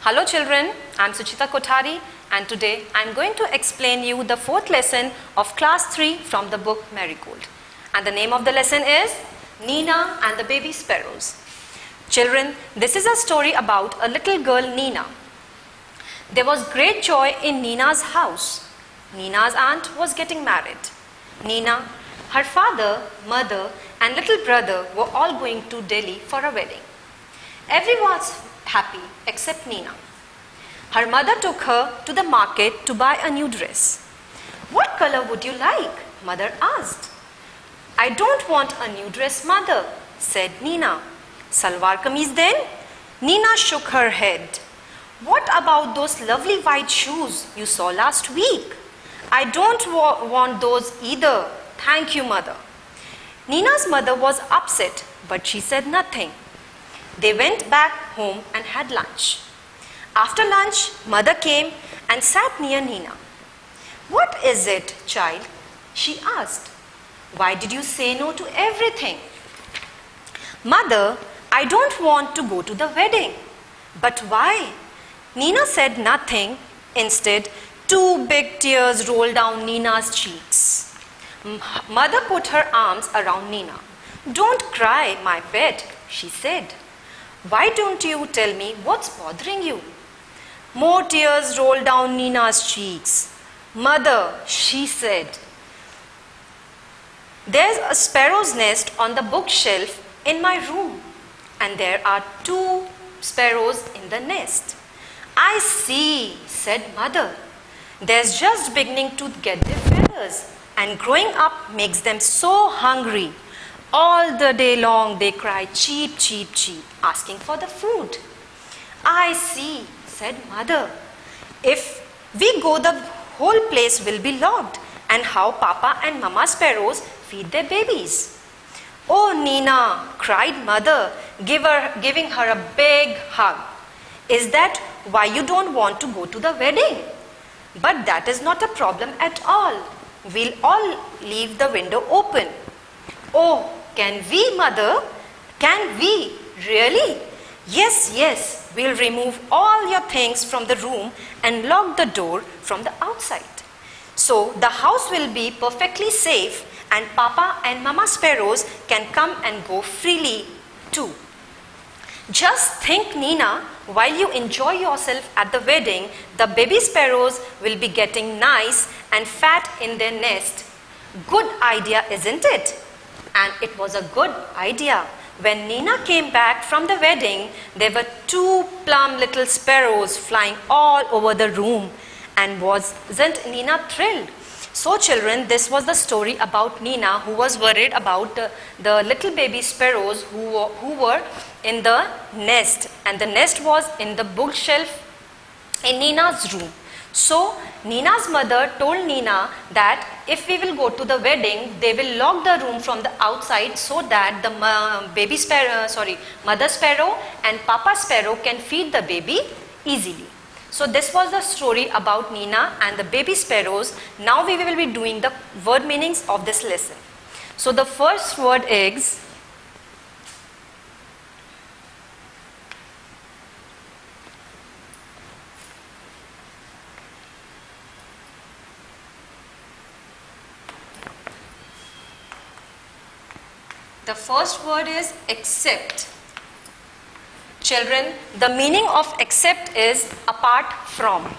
Hello children, I am Suchita Kothari and today I am going to explain you the fourth lesson of class 3 from the book Marigold. And the name of the lesson is Nina and the Baby Sparrows. Children, this is a story about a little girl Nina. There was great joy in Nina's house. Nina's aunt was getting married. Nina, her father, mother and little brother were all going to Delhi for a wedding. Everyone was happy except Nina. Her mother took her to the market to buy a new dress. "What color would you like?" mother asked. "I don't want a new dress, mother," said Nina. "Salwar kameez then?" Nina shook her head. "What about those lovely white shoes you saw last week?" "I don't want those either. Thank you, mother." Nina's mother was upset, but she said nothing. They went back home and had lunch. After lunch, mother came and sat near Nina. "What is it, child?" she asked. "Why did you say no to everything?" "Mother, I don't want to go to the wedding." "But why?" Nina said nothing. Instead, 2 big tears rolled down Nina's cheeks. Mother put her arms around Nina. "Don't cry, my pet," she said. "Why don't you tell me what's bothering you?" More tears rolled down Nina's cheeks. "Mother," she said, "there's a sparrow's nest on the bookshelf in my room, and there are 2 sparrows in the nest." "I see," said mother. "They're just beginning to get their feathers, and growing up makes them so hungry. All the day long they cry cheep, cheep, cheep, asking for the food." "I see," said mother. "If we go, the whole place will be locked. And how Papa and Mama sparrows feed their babies?" "Oh, Nina," cried mother, giving her a big hug. "Is that why you don't want to go to the wedding? But that is not a problem at all. We'll all leave the window open." "Oh, can we, mother? Can we? Really?" "Yes, yes. We'll remove all your things from the room and lock the door from the outside. So the house will be perfectly safe and Papa and Mama sparrows can come and go freely too." "Just think, Nina, while you enjoy yourself at the wedding, the baby sparrows will be getting nice and fat in their nest. Good idea, isn't it?" And it was a good idea. When Nina came back from the wedding, there were 2 plump little sparrows flying all over the room. And wasn't Nina thrilled? So children, this was the story about Nina, who was worried about the little baby sparrows who were in the nest. And the nest was in the bookshelf in Nina's room. So Nina's mother told Nina that if we will go to the wedding, they will lock the room from the outside so that the mother sparrow and Papa sparrow can feed the baby easily. So this was the story about Nina and the baby sparrows. Now we will be doing the word meanings of this lesson. So the first word is accept. Children, the meaning of accept is apart from.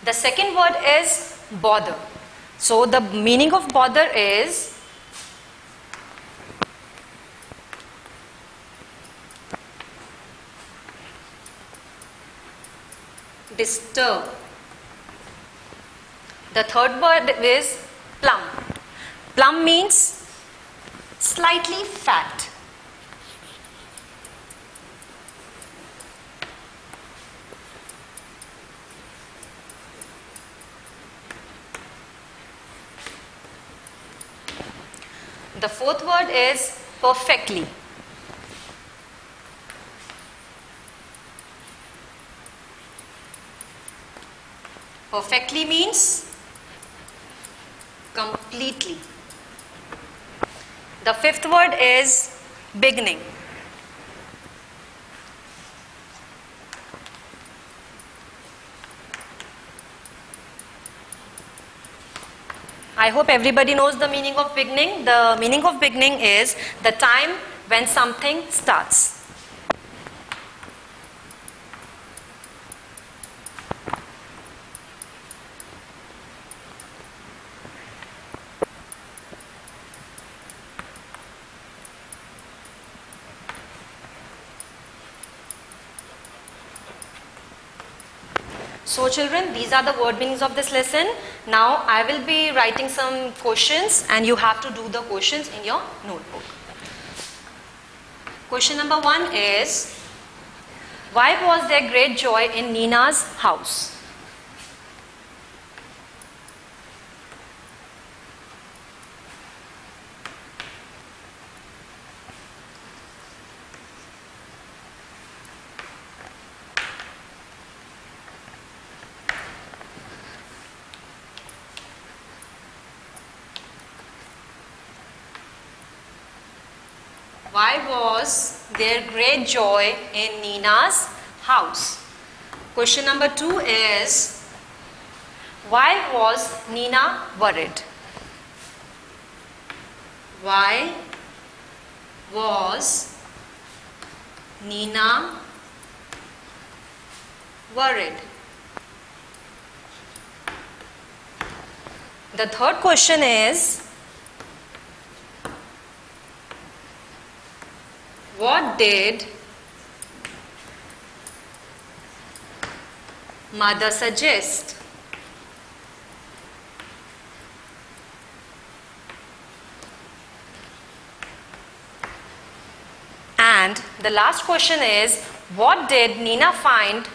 The second word is bother. So the meaning of bother is disturb. The third word is plump. Plump means slightly fat. The fourth word is perfectly. Perfectly means completely. The fifth word is beginning. I hope everybody knows the meaning of beginning. The meaning of beginning is the time when something starts. So children, these are the word meanings of this lesson. Now I will be writing some questions and you have to do the questions in your notebook. Question number 1 is, why was there great joy in Nina's house? Why was there great joy in Nina's house? Question number 2 is, why was Nina worried? Why was Nina worried? The third question is, what did mother suggest? And the last question is, what did Nina find?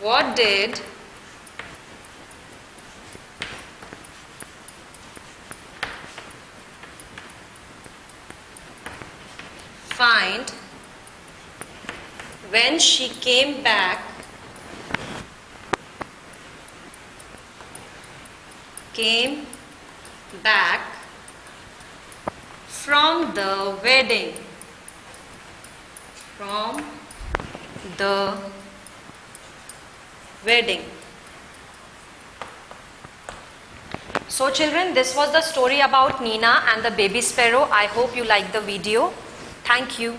What did find when she came back from the wedding? So children, this was the story about Nina and the baby sparrow. I hope you liked the video. Thank you.